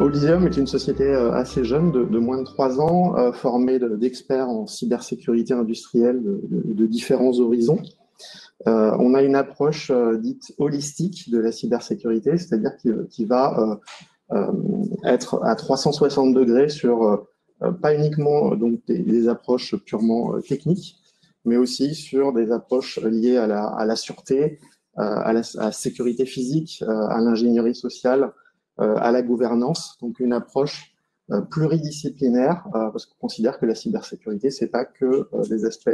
Olysium est une société assez jeune, de moins de 3 ans, formée d'experts en cybersécurité industrielle de différents horizons. On a une approche dite holistique de la cybersécurité, c'est-à-dire qui va être à 360 degrés sur pas uniquement donc des approches purement techniques, mais aussi sur des approches liées à la sûreté, à la sécurité physique, à l'ingénierie sociale, à la gouvernance, donc une approche pluridisciplinaire, parce qu'on considère que la cybersécurité, c'est pas que des aspects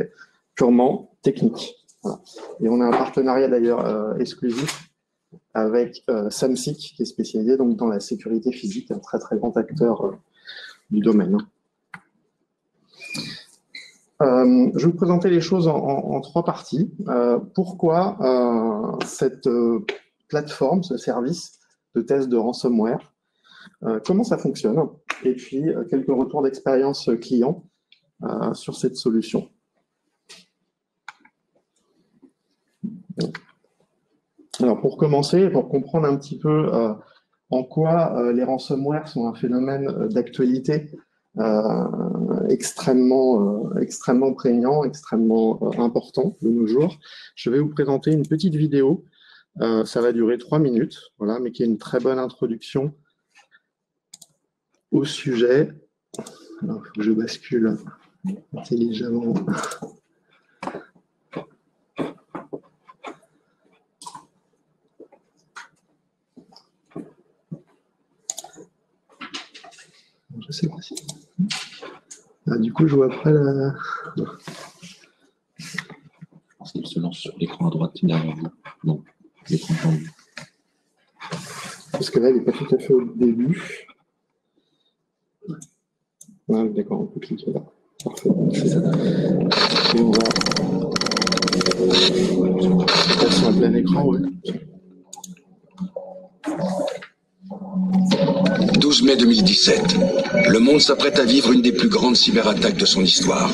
purement techniques. Voilà. Et on a un partenariat d'ailleurs exclusif avec Samsic, qui est spécialisé donc dans la sécurité physique, un très très grand acteur du domaine. Je vais vous présenter les choses en 3 parties. Pourquoi cette plateforme, ce service de test de ransomware, comment ça fonctionne, et puis quelques retours d'expérience client sur cette solution. Alors pour commencer, pour comprendre un petit peu en quoi les ransomware sont un phénomène d'actualité extrêmement prégnant, extrêmement important de nos jours, je vais vous présenter une petite vidéo. Ça va durer 3 minutes, voilà, mais qui est une très bonne introduction au sujet. Alors, il faut que je bascule intelligemment. Je sais pas si. Ah, du coup, je vois pas la. Il se lance sur l'écran à droite derrière vous. Non, l'écran tendu. Parce que là, il n'est pas tout à fait au début. Ah, d'accord, on peut cliquer là. Parfait. Et on va passer en plein écran, oui. 12 mai 2017. Le monde s'apprête à vivre une des plus grandes cyberattaques de son histoire.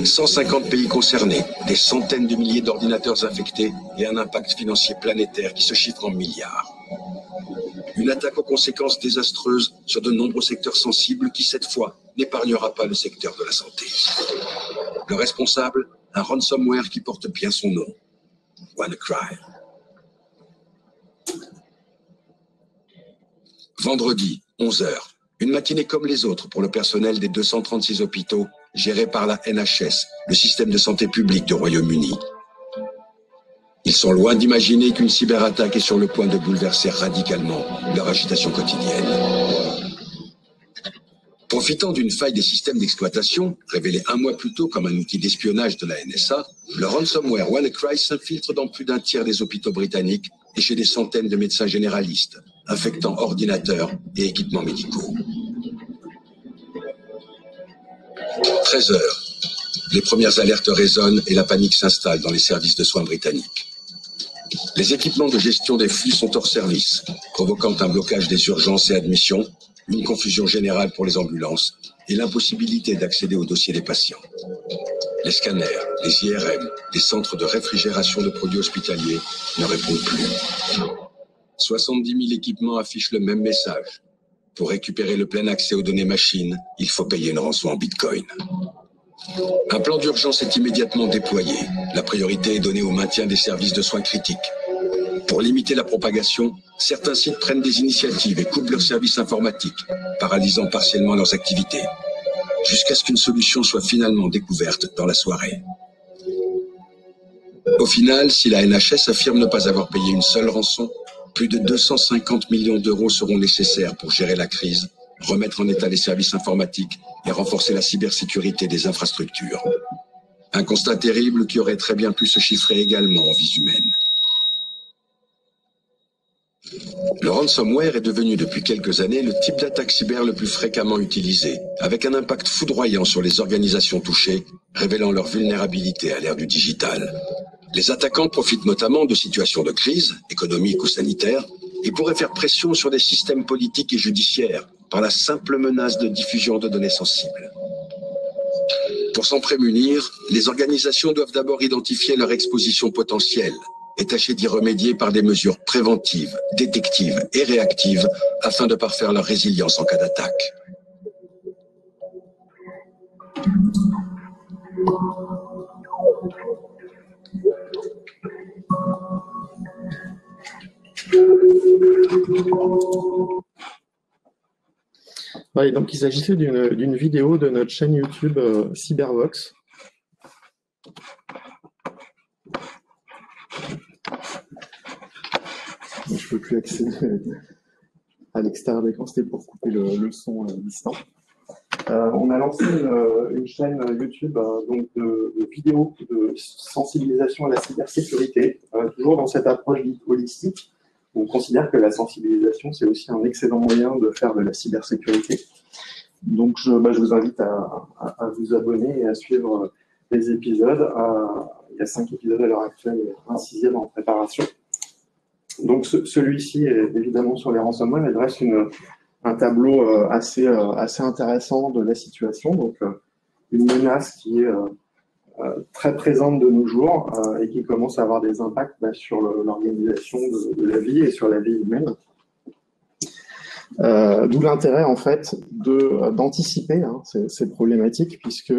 150 pays concernés, des centaines de milliers d'ordinateurs infectés et un impact financier planétaire qui se chiffre en milliards. Une attaque aux conséquences désastreuses sur de nombreux secteurs sensibles qui, cette fois, n'épargnera pas le secteur de la santé. Le responsable, un ransomware qui porte bien son nom, WannaCry. Vendredi, 11h, une matinée comme les autres pour le personnel des 236 hôpitaux gérés par la NHS, le système de santé publique du Royaume-Uni. Ils sont loin d'imaginer qu'une cyberattaque est sur le point de bouleverser radicalement leur agitation quotidienne. Profitant d'une faille des systèmes d'exploitation, révélée 1 mois plus tôt comme un outil d'espionnage de la NSA, le ransomware WannaCry s'infiltre dans plus d'un tiers des hôpitaux britanniques et chez des centaines de médecins généralistes, infectant ordinateurs et équipements médicaux. 13h. Les premières alertes résonnent et la panique s'installe dans les services de soins britanniques. Les équipements de gestion des flux sont hors service, provoquant un blocage des urgences et admissions, une confusion générale pour les ambulances et l'impossibilité d'accéder aux dossiers des patients. Les scanners, les IRM, les centres de réfrigération de produits hospitaliers ne répondent plus. 70 000 équipements affichent le même message. Pour récupérer le plein accès aux données machines, il faut payer une rançon en Bitcoin. Un plan d'urgence est immédiatement déployé. La priorité est donnée au maintien des services de soins critiques. Pour limiter la propagation, certains sites prennent des initiatives et coupent leurs services informatiques, paralysant partiellement leurs activités, jusqu'à ce qu'une solution soit finalement découverte dans la soirée. Au final, si la NHS affirme ne pas avoir payé une seule rançon, plus de 250 millions d'euros seront nécessaires pour gérer la crise, remettre en état les services informatiques et renforcer la cybersécurité des infrastructures. Un constat terrible qui aurait très bien pu se chiffrer également en vies humaines. Le ransomware est devenu depuis quelques années le type d'attaque cyber le plus fréquemment utilisé, avec un impact foudroyant sur les organisations touchées, révélant leur vulnérabilité à l'ère du digital. Les attaquants profitent notamment de situations de crise, économiques ou sanitaires, et pourraient faire pression sur des systèmes politiques et judiciaires par la simple menace de diffusion de données sensibles. Pour s'en prémunir, les organisations doivent d'abord identifier leur exposition potentielle, et tâcher d'y remédier par des mesures préventives, détectives et réactives afin de parfaire leur résilience en cas d'attaque. Ouais, donc il s'agissait d'une vidéo de notre chaîne YouTube Cybervox. Je ne peux plus accéder à l'extérieur de l'écran, c'était pour couper le son distant. On a lancé une chaîne YouTube donc de vidéos de sensibilisation à la cybersécurité, toujours dans cette approche dite holistique. On considère que la sensibilisation, c'est aussi un excellent moyen de faire de la cybersécurité. Donc, je vous invite à vous abonner et à suivre les épisodes. Il y a 5 épisodes à l'heure actuelle et un 6e en préparation. Donc, celui-ci est évidemment sur les ransomware, mais dresse un tableau assez intéressant de la situation. Donc, une menace qui est très présente de nos jours et qui commence à avoir des impacts sur l'organisation de la vie et sur la vie humaine. D'où l'intérêt en fait d'anticiper ces problématiques, puisque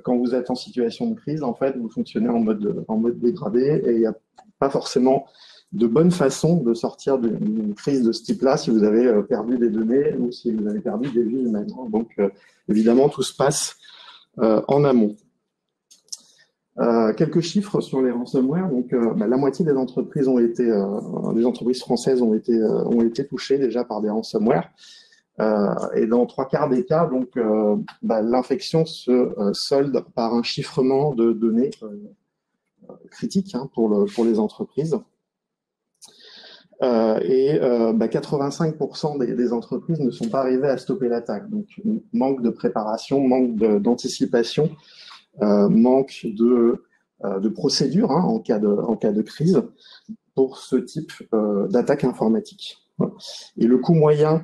quand vous êtes en situation de crise, en fait, vous fonctionnez en mode dégradé et il n'y a pas forcément de bonne façon de sortir d'une crise de ce type-là si vous avez perdu des données ou si vous avez perdu des vies humaines. Donc, évidemment, tout se passe en amont. Quelques chiffres sur les ransomware. Donc, la moitié des entreprises des entreprises françaises ont été touchées déjà par des ransomware. Et dans 3/4 des cas, donc, l'infection se solde par un chiffrement de données critiques pour les entreprises. Et 85% des entreprises ne sont pas arrivées à stopper l'attaque. Donc, manque de préparation, manque d'anticipation. Manque de procédure en cas de crise pour ce type d'attaque informatique. Et le coût moyen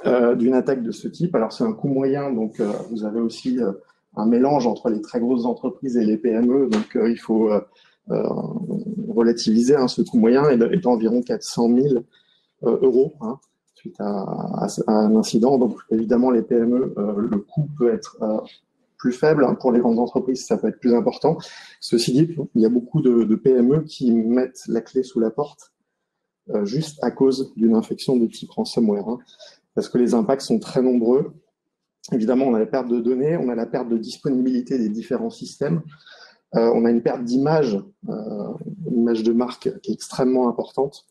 d'une attaque de ce type, alors c'est un coût moyen, donc vous avez aussi un mélange entre les très grosses entreprises et les PME, donc il faut relativiser. Ce coût moyen est d'environ 400 000 euros suite à un incident. Donc évidemment les PME, le coût peut être plus faible. Pour les grandes entreprises, ça peut être plus important. Ceci dit, il y a beaucoup de PME qui mettent la clé sous la porte juste à cause d'une infection de type ransomware, parce que les impacts sont très nombreux. Évidemment, on a la perte de données, on a la perte de disponibilité des différents systèmes, on a une perte d'image, une image de marque qui est extrêmement importante,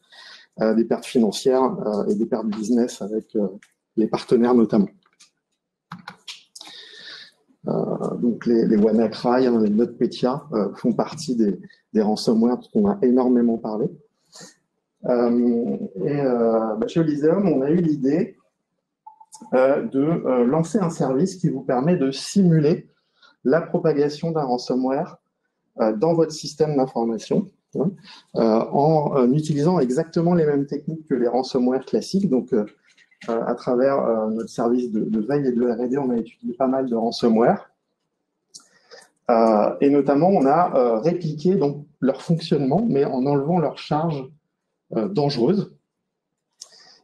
des pertes financières et des pertes de business avec les partenaires notamment. Donc les WannaCry, les NotPetya font partie des ransomware dont on a énormément parlé. Chez Elysium, on a eu l'idée de lancer un service qui vous permet de simuler la propagation d'un ransomware dans votre système d'information en utilisant exactement les mêmes techniques que les ransomware classiques. Donc, à travers notre service de veille et de R&D, on a étudié pas mal de ransomware. Et notamment, on a répliqué donc, leur fonctionnement, mais en enlevant leur charge dangereuse.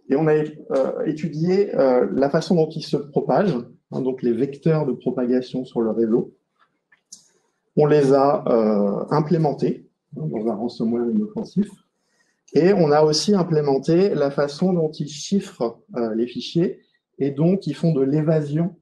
Et on a étudié la façon dont ils se propagent, donc les vecteurs de propagation sur le réseau. On les a implémentés dans un ransomware inoffensif. Et on a aussi implémenté la façon dont ils chiffrent les fichiers et donc ils font de l'évasion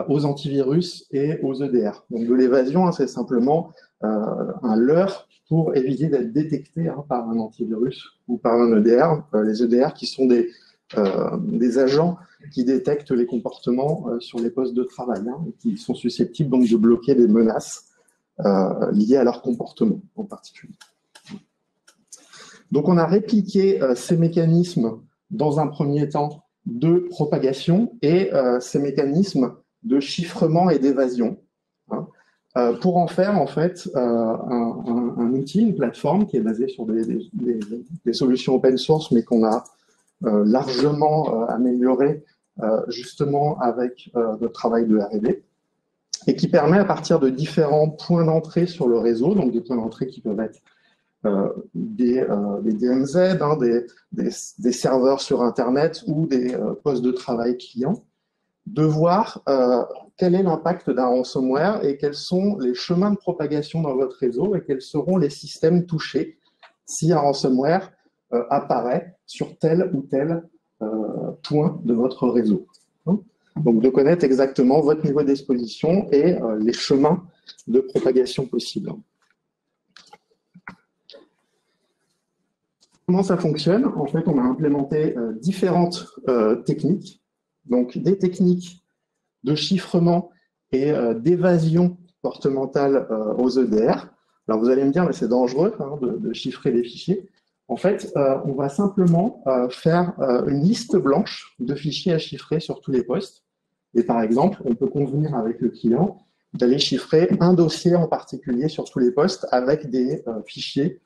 aux antivirus et aux EDR. Donc de l'évasion, c'est simplement un leurre pour éviter d'être détecté par un antivirus ou par un EDR. Les EDR qui sont des agents qui détectent les comportements sur les postes de travail, et qui sont susceptibles donc de bloquer des menaces liées à leur comportement en particulier. Donc, on a répliqué ces mécanismes dans un premier temps de propagation et ces mécanismes de chiffrement et d'évasion pour en faire en fait un outil, une plateforme qui est basée sur des solutions open source, mais qu'on a largement amélioré justement avec notre travail de R&D et qui permet à partir de différents points d'entrée sur le réseau, donc des points d'entrée qui peuvent être des DMZ, hein, des serveurs sur Internet ou des postes de travail clients, de voir quel est l'impact d'un ransomware et quels sont les chemins de propagation dans votre réseau et quels seront les systèmes touchés si un ransomware apparaît sur tel ou tel point de votre réseau. Donc de connaître exactement votre niveau d'exposition et les chemins de propagation possibles. Comment ça fonctionne? En fait, on a implémenté différentes techniques. Donc, des techniques de chiffrement et d'évasion porte-mentale aux EDR. Alors, vous allez me dire, mais c'est dangereux hein, de chiffrer les fichiers. En fait, on va simplement faire une liste blanche de fichiers à chiffrer sur tous les postes. Et par exemple, on peut convenir avec le client d'aller chiffrer un dossier en particulier sur tous les postes avec des fichiers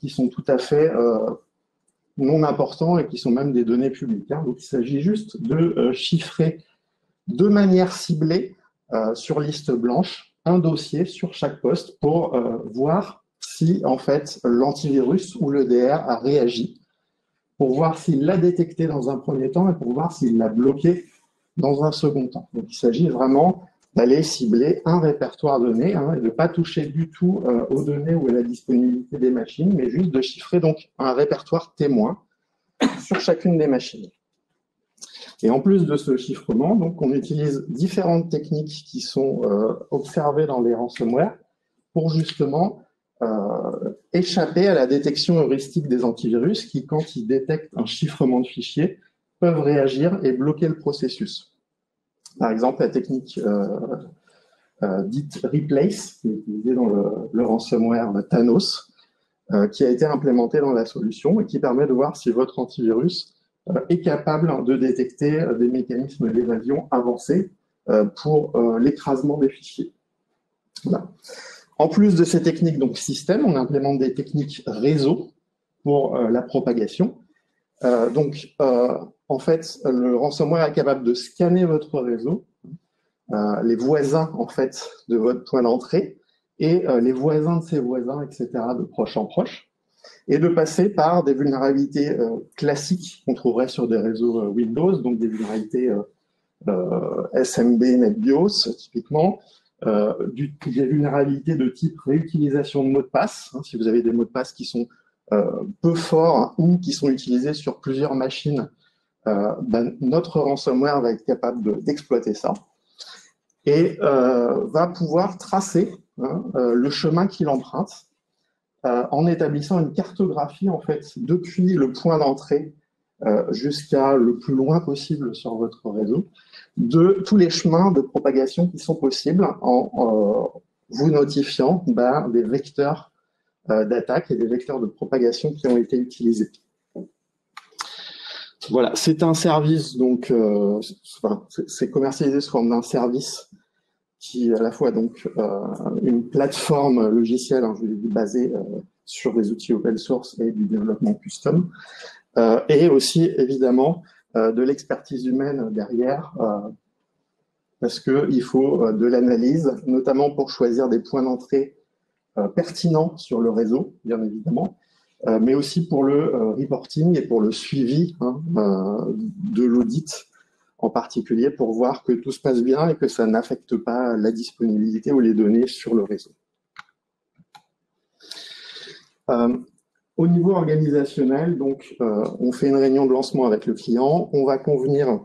qui sont tout à fait non importants et qui sont même des données publiques. Hein. Donc, il s'agit juste de chiffrer de manière ciblée sur liste blanche un dossier sur chaque poste pour voir si, en fait, l'antivirus ou l'EDR a réagi, pour voir s'il l'a détecté dans un premier temps et pour voir s'il l'a bloqué dans un second temps. Donc, il s'agit vraiment d'aller cibler un répertoire donné hein, et de ne pas toucher du tout aux données ou à la disponibilité des machines, mais juste de chiffrer donc un répertoire témoin sur chacune des machines. Et en plus de ce chiffrement, donc, on utilise différentes techniques qui sont observées dans les ransomware pour justement échapper à la détection heuristique des antivirus qui, quand ils détectent un chiffrement de fichiers, peuvent réagir et bloquer le processus. Par exemple, la technique dite Replace, qui est utilisée dans le ransomware Thanos, qui a été implémentée dans la solution et qui permet de voir si votre antivirus est capable de détecter des mécanismes d'évasion avancés pour l'écrasement des fichiers. Voilà. En plus de ces techniques donc système, on implémente des techniques réseau pour la propagation. En fait, le ransomware est capable de scanner votre réseau, les voisins en fait de votre point d'entrée et les voisins de ses voisins, etc., de proche en proche, et de passer par des vulnérabilités classiques qu'on trouverait sur des réseaux Windows, donc des vulnérabilités SMB, NetBIOS typiquement, des vulnérabilités de type réutilisation de mots de passe, hein, si vous avez des mots de passe qui sont peu forts ou qui sont utilisés sur plusieurs machines, notre ransomware va être capable d'exploiter ça et va pouvoir tracer hein, le chemin qu'il emprunte en établissant une cartographie en fait depuis le point d'entrée jusqu'à le plus loin possible sur votre réseau de tous les chemins de propagation qui sont possibles en vous notifiant des vecteurs d'attaque et des vecteurs de propagation qui ont été utilisés. Voilà, c'est un service, donc c'est commercialisé sous forme d'un service qui est à la fois donc une plateforme logicielle, hein, je l'ai dit, basée sur des outils open source et du développement custom, et aussi évidemment de l'expertise humaine derrière, parce qu'il faut de l'analyse, notamment pour choisir des points d'entrée pertinent sur le réseau, bien évidemment, mais aussi pour le reporting et pour le suivi hein, de l'audit en particulier, pour voir que tout se passe bien et que ça n'affecte pas la disponibilité ou les données sur le réseau. Au niveau organisationnel, donc, on fait une réunion de lancement avec le client, on va convenir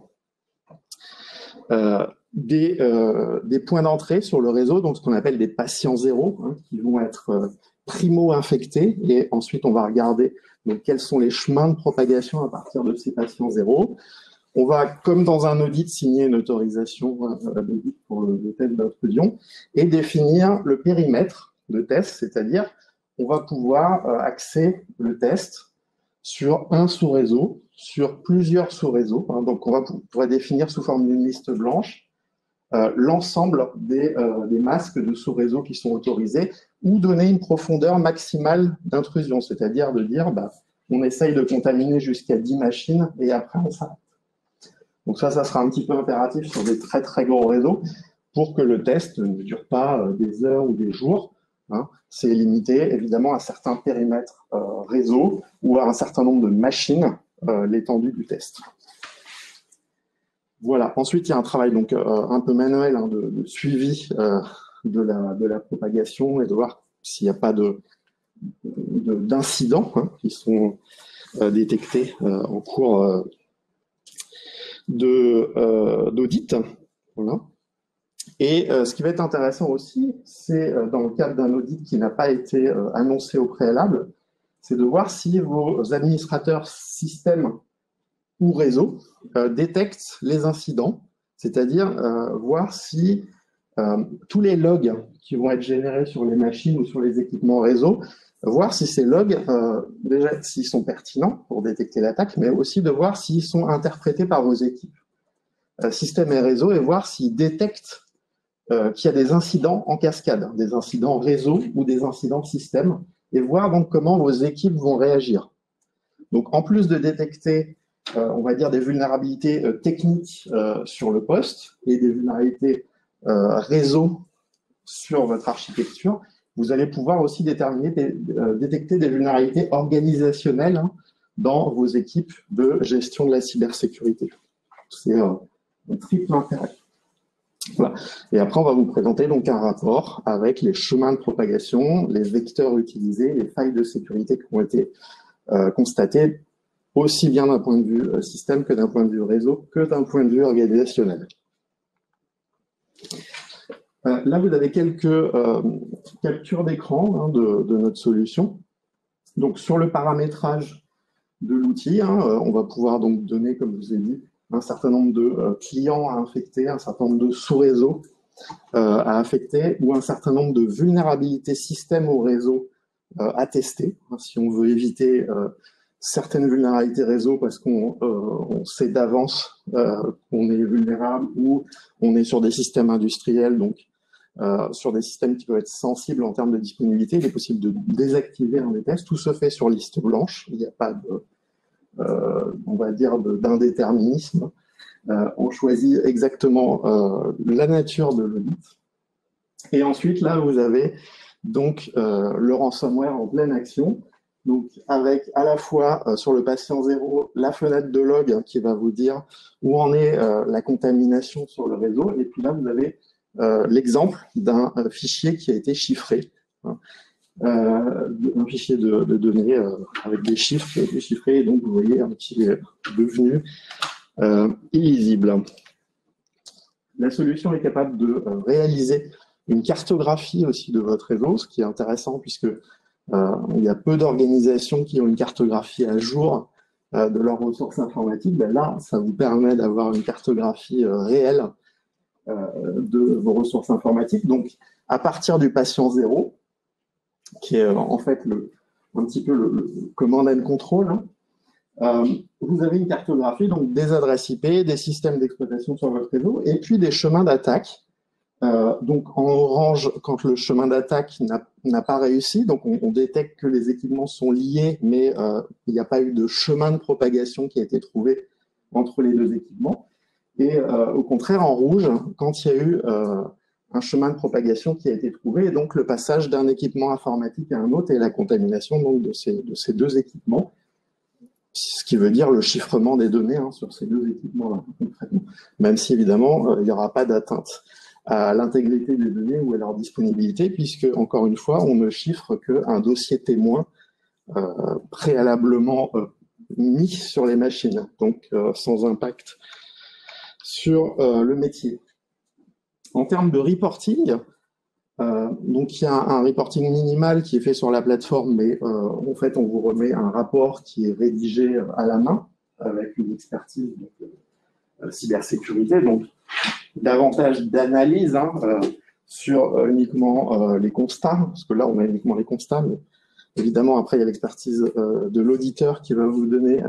des points d'entrée sur le réseau, donc ce qu'on appelle des patients zéro, hein, qui vont être primo-infectés, et ensuite on va regarder donc, quels sont les chemins de propagation à partir de ces patients zéro. On va, comme dans un audit, signer une autorisation d'audit pour le test d'intrusion et définir le périmètre de test, c'est-à-dire on va pouvoir axer le test sur un sous-réseau, sur plusieurs sous-réseaux. Hein, donc on pourra définir sous forme d'une liste blanche l'ensemble des masques de sous-réseaux qui sont autorisés ou donner une profondeur maximale d'intrusion, c'est-à-dire de dire on essaye de contaminer jusqu'à 10 machines et après on s'arrête. Donc ça sera un petit peu impératif sur des très très gros réseaux. pour que le test ne dure pas des heures ou des jours. Hein. C'est limité évidemment à certains périmètres réseau ou à un certain nombre de machines, l'étendue du test. Voilà. Ensuite, il y a un travail donc un peu manuel hein, de suivi de la propagation et de voir s'il n'y a pas d'incidents hein, qui sont détectés en cours d'audit. Voilà. Et ce qui va être intéressant aussi, c'est dans le cadre d'un audit qui n'a pas été annoncé au préalable, c'est de voir si vos administrateurs système ou réseau détectent les incidents, c'est-à-dire voir si tous les logs qui vont être générés sur les machines ou sur les équipements réseau, voir si ces logs, déjà s'ils sont pertinents pour détecter l'attaque, mais aussi de voir s'ils sont interprétés par vos équipes système et réseau et voir s'ils détectent qu'il y a des incidents en cascade, des incidents réseau ou des incidents système, et voir donc comment vos équipes vont réagir. Donc en plus de détecter, on va dire, des vulnérabilités techniques sur le poste et des vulnérabilités réseau sur votre architecture, vous allez pouvoir aussi détecter des vulnérabilités organisationnelles hein, dans vos équipes de gestion de la cybersécurité. C'est un triple intérêt. Voilà. Et après, on va vous présenter donc un rapport avec les chemins de propagation, les vecteurs utilisés, les failles de sécurité qui ont été constatées, aussi bien d'un point de vue système que d'un point de vue réseau, que d'un point de vue organisationnel. Là, vous avez quelques captures d'écran hein, de notre solution. Donc, sur le paramétrage de l'outil, hein, on va pouvoir donc donner, comme je vous ai dit, un certain nombre de clients à infecter, un certain nombre de sous-réseaux à affecter ou un certain nombre de vulnérabilités système au réseau à tester. Si on veut éviter certaines vulnérabilités réseau parce qu'on sait d'avance qu'on est vulnérable ou on est sur des systèmes industriels, donc sur des systèmes qui peuvent être sensibles en termes de disponibilité, il est possible de désactiver un des tests. Tout se fait sur liste blanche, il n'y a pas de on va dire d'indéterminisme. On choisit exactement la nature de l'audit. Et ensuite, là, vous avez donc le ransomware en pleine action. Donc, avec à la fois sur le patient 0, la fenêtre de log hein, qui va vous dire où en est la contamination sur le réseau. Et puis là, vous avez l'exemple d'un fichier qui a été chiffré. Hein. Un fichier de données avec des chiffres qui a été chiffré, et donc vous voyez qui est devenu illisible. La solution est capable de réaliser une cartographie aussi de votre réseau, ce qui est intéressant puisque il y a peu d'organisations qui ont une cartographie à jour de leurs ressources informatiques. Ben là, ça vous permet d'avoir une cartographie réelle de vos ressources informatiques. Donc, à partir du patient 0, qui est en fait un petit peu le command and control, hein. Vous avez une cartographie donc des adresses IP, des systèmes d'exploitation sur votre réseau, et puis des chemins d'attaque. Donc en orange, quand le chemin d'attaque n'a pas réussi, donc on détecte que les équipements sont liés, mais il n'y a pas eu de chemin de propagation qui a été trouvé entre les deux équipements. Et au contraire, en rouge, quand il y a eu un chemin de propagation qui a été trouvé, et donc le passage d'un équipement informatique à un autre et la contamination donc, de ces deux équipements, ce qui veut dire le chiffrement des données hein, sur ces deux équipements-là, concrètement. Même si, évidemment, il n'y aura pas d'atteinte à l'intégrité des données ou à leur disponibilité, puisque, encore une fois, on ne chiffre qu'un dossier témoin préalablement mis sur les machines, donc sans impact sur le métier. En termes de reporting, donc il y a un reporting minimal qui est fait sur la plateforme, mais en fait on vous remet un rapport qui est rédigé à la main avec une expertise de cybersécurité, donc davantage d'analyse hein, sur uniquement les constats, parce que là on a uniquement les constats, mais évidemment après il y a l'expertise de l'auditeur qui va vous donner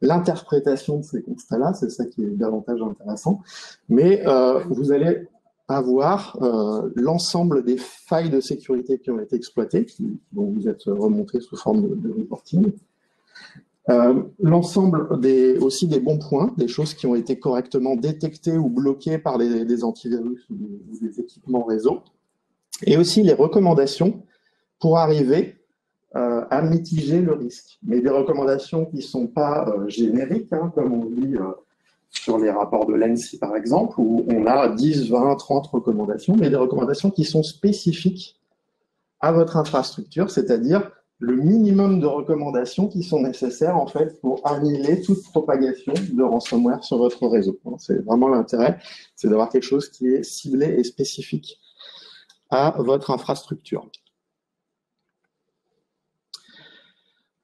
l'interprétation de ces constats-là, c'est ça qui est davantage intéressant, mais vous allez avoir l'ensemble des failles de sécurité qui ont été exploitées, qui vont vous être remontées sous forme de reporting. L'ensemble aussi des bons points, des choses qui ont été correctement détectées ou bloquées par des antivirus ou des équipements réseau, et aussi les recommandations pour arriver à mitiger le risque. Mais des recommandations qui ne sont pas génériques, hein, comme on dit sur les rapports de l'ANSSI par exemple, où on a 10, 20, 30 recommandations, mais des recommandations qui sont spécifiques à votre infrastructure, c'est-à-dire le minimum de recommandations qui sont nécessaires en fait pour annuler toute propagation de ransomware sur votre réseau. C'est vraiment l'intérêt, c'est d'avoir quelque chose qui est ciblé et spécifique à votre infrastructure.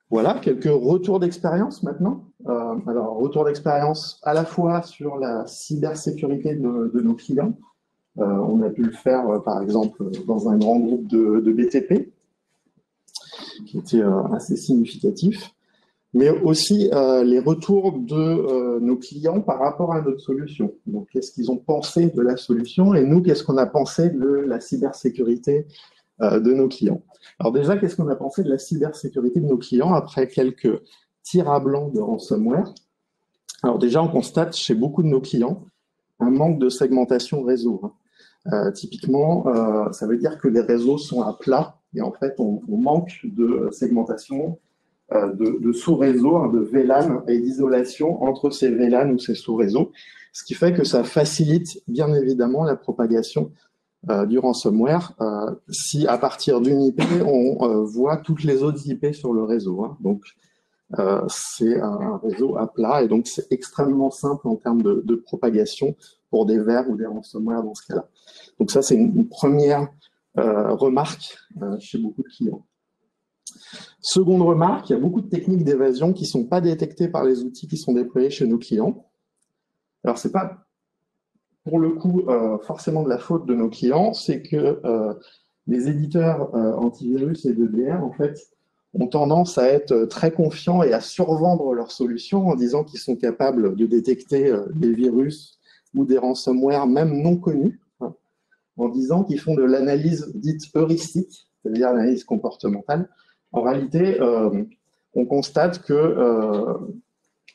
Voilà, quelques retours d'expérience maintenant. Alors, retour d'expérience à la fois sur la cybersécurité de nos clients. On a pu le faire, par exemple, dans un grand groupe de BTP, qui était assez significatif, mais aussi les retours de nos clients par rapport à notre solution. Donc, qu'est-ce qu'ils ont pensé de la solution et nous, qu'est-ce qu'on a pensé de la cybersécurité de nos clients. Alors déjà, qu'est-ce qu'on a pensé de la cybersécurité de nos clients après quelques tirs à blanc de ransomware? Alors déjà, on constate chez beaucoup de nos clients un manque de segmentation réseau. Typiquement, ça veut dire que les réseaux sont à plat et en fait, on manque de segmentation de sous-réseaux, hein, de VLAN et d'isolation entre ces VLAN ou ces sous-réseaux, ce qui fait que ça facilite bien évidemment la propagation du ransomware si à partir d'une IP, on voit toutes les autres IP sur le réseau. Hein. Donc, c'est un réseau à plat et donc c'est extrêmement simple en termes de propagation pour des vers ou des ransomware dans ce cas-là. Donc ça, c'est une première remarque chez beaucoup de clients. Seconde remarque, il y a beaucoup de techniques d'évasion qui ne sont pas détectées par les outils qui sont déployés chez nos clients. Alors, c'est pas pour le coup forcément de la faute de nos clients, c'est que les éditeurs antivirus et d'EDR, en fait, ont tendance à être très confiants et à survendre leurs solutions en disant qu'ils sont capables de détecter des virus ou des ransomware même non connus, hein, en disant qu'ils font de l'analyse dite heuristique, c'est-à-dire l'analyse comportementale. En réalité, on constate que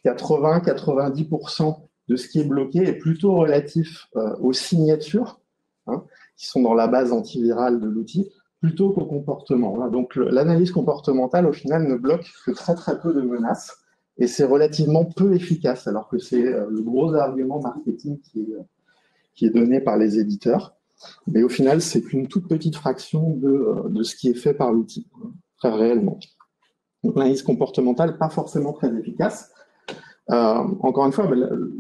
80-90% de ce qui est bloqué est plutôt relatif aux signatures, hein, qui sont dans la base antivirale de l'outil, plutôt qu'au comportement. Hein. Donc l'analyse comportementale, au final, ne bloque que très très peu de menaces, et c'est relativement peu efficace, alors que c'est le gros argument marketing qui est donné par les éditeurs. Mais au final, c'est qu'une toute petite fraction de ce qui est fait par l'outil, très réellement. Donc l'analyse comportementale, pas forcément très efficace. Encore une fois,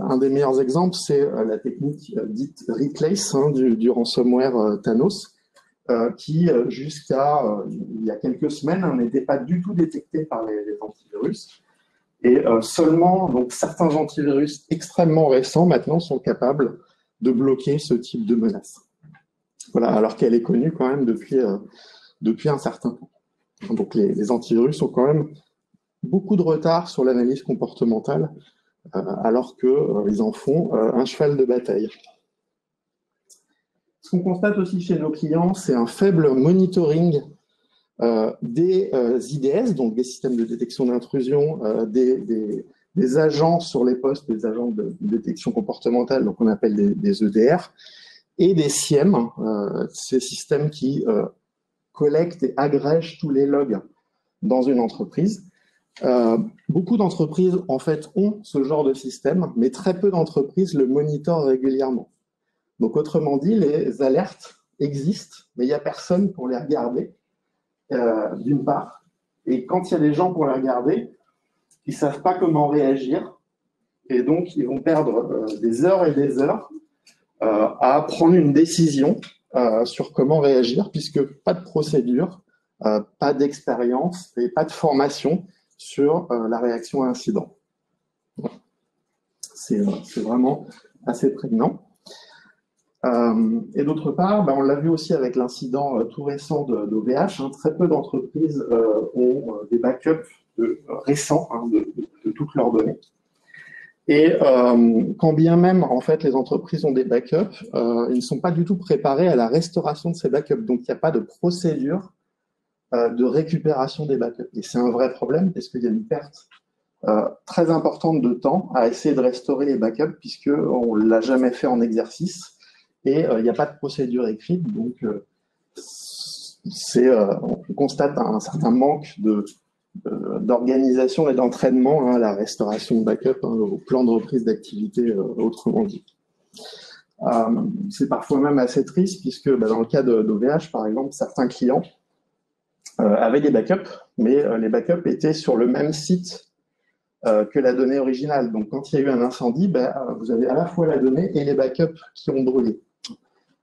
un des meilleurs exemples, c'est la technique dite Replace, hein, du ransomware Thanos, qui jusqu'à il y a quelques semaines n'était pas du tout détecté par les antivirus. Et seulement donc, certains antivirus extrêmement récents maintenant sont capables de bloquer ce type de menace. Voilà, alors qu'elle est connue quand même depuis un certain temps. Donc les antivirus ont quand même beaucoup de retard sur l'analyse comportementale, alors qu'ils en font un cheval de bataille. Ce qu'on constate aussi chez nos clients, c'est un faible monitoring des IDS, donc des systèmes de détection d'intrusion, des agents sur les postes, des agents de détection comportementale, donc on appelle des EDR, et des SIEM, ces systèmes qui collectent et agrègent tous les logs dans une entreprise. Beaucoup d'entreprises, en fait, ont ce genre de système, mais très peu d'entreprises le monitorent régulièrement. Donc, autrement dit, les alertes existent, mais il n'y a personne pour les regarder, d'une part. Et quand il y a des gens pour les regarder, ils ne savent pas comment réagir, et donc ils vont perdre des heures et des heures à prendre une décision sur comment réagir, puisque pas de procédure, pas d'expérience et pas de formation sur la réaction à incident. C'est vraiment assez prégnant. Et d'autre part, on l'a vu aussi avec l'incident tout récent d'OVH, hein, très peu d'entreprises ont des backups récents de toutes leurs données. Et quand bien même, en fait, les entreprises ont des backups, ils ne sont pas du tout préparés à la restauration de ces backups. Donc, il n'y a pas de procédure de récupération des backups. Et c'est un vrai problème parce qu'il y a une perte très importante de temps à essayer de restaurer les backups puisqu'on ne l'a jamais fait en exercice et il n'y a pas de procédure écrite. Donc, on constate un certain manque d'organisation et d'entraînement à la restauration de backup, au plan de reprise d'activité, autrement dit. C'est parfois même assez triste puisque dans le cas d'OVH, par exemple, certains clients avaient des backups, mais les backups étaient sur le même site que la donnée originale. Donc, quand il y a eu un incendie, vous avez à la fois la donnée et les backups qui ont brûlé.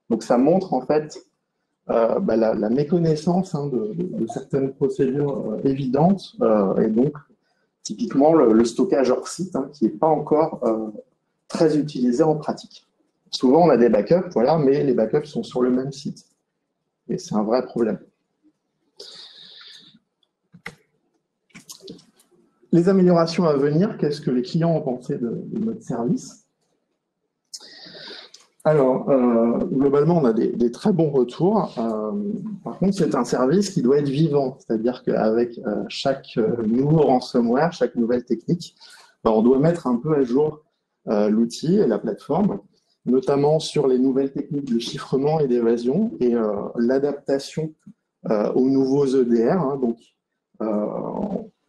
Donc, ça montre en fait la méconnaissance de certaines procédures évidentes et donc, typiquement, le stockage hors site qui n'est pas encore très utilisé en pratique. Souvent, on a des backups, voilà, mais les backups sont sur le même site. Et c'est un vrai problème. Les améliorations à venir, qu'est-ce que les clients ont pensé de notre service? Alors, globalement, on a des très bons retours. Par contre, c'est un service qui doit être vivant, c'est-à-dire qu'avec chaque nouveau ransomware, chaque nouvelle technique, on doit mettre un peu à jour l'outil et la plateforme, notamment sur les nouvelles techniques de chiffrement et d'évasion et l'adaptation aux nouveaux EDR. Donc,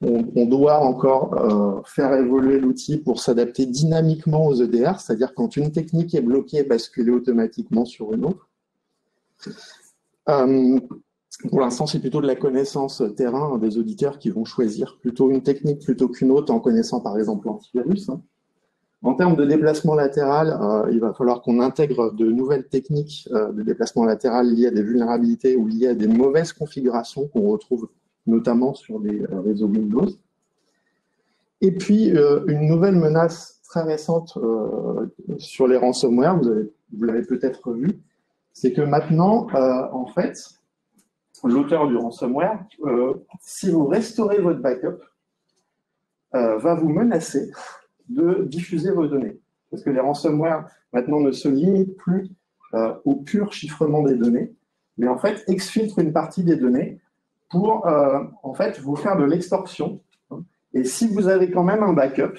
on doit encore faire évoluer l'outil pour s'adapter dynamiquement aux EDR, c'est-à-dire quand une technique est bloquée, basculer automatiquement sur une autre. Pour l'instant, c'est plutôt de la connaissance terrain des auditeurs qui vont choisir plutôt une technique plutôt qu'une autre en connaissant par exemple l'antivirus. En termes de déplacement latéral, il va falloir qu'on intègre de nouvelles techniques de déplacement latéral liées à des vulnérabilités ou liées à des mauvaises configurations qu'on retrouve notamment sur des réseaux Windows. Et puis, une nouvelle menace très récente sur les ransomware, vous l'avez peut-être vu, c'est que maintenant, en fait, l'auteur du ransomware, si vous restaurez votre backup, va vous menacer de diffuser vos données. Parce que les ransomware, maintenant, ne se limitent plus au pur chiffrement des données, mais en fait, exfiltrent une partie des données pour en fait vous faire de l'extorsion. Et si vous avez quand même un backup,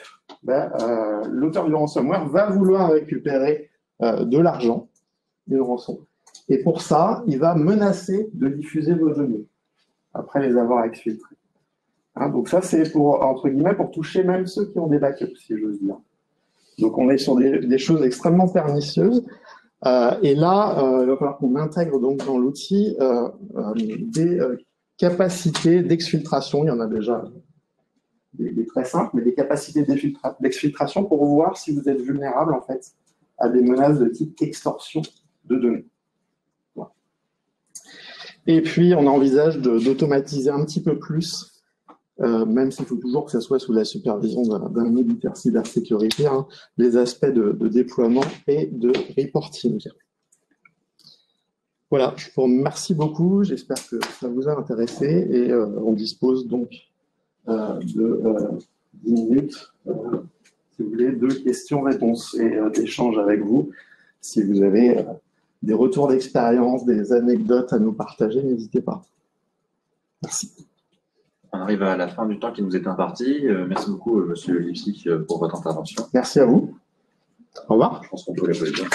l'auteur du ransomware va vouloir récupérer de l'argent, une rançon. Et pour ça, il va menacer de diffuser vos données après les avoir exfiltrées. Donc ça, c'est pour, entre guillemets, pour toucher même ceux qui ont des backups, si j'ose dire. Donc on est sur des choses extrêmement pernicieuses. Et là, il va falloir qu'on intègre donc dans l'outil des capacités d'exfiltration. Il y en a déjà des très simples, mais des capacités d'exfiltration pour voir si vous êtes vulnérable en fait à des menaces de type extorsion de données. Voilà. Et puis on envisage d'automatiser un petit peu plus, même s'il faut toujours que ça soit sous la supervision d'un éditeur cybersécurité, les aspects de déploiement et de reporting. Voilà, je vous remercie beaucoup, j'espère que ça vous a intéressé et on dispose donc de 10 minutes, si vous voulez, de questions-réponses et d'échanges avec vous. Si vous avez des retours d'expérience, des anecdotes à nous partager, n'hésitez pas. Merci. On arrive à la fin du temps qui nous est imparti. Merci beaucoup, Monsieur Lipsy, pour votre intervention. Merci à vous. Au revoir. Je pense qu'on peut l'applaudir.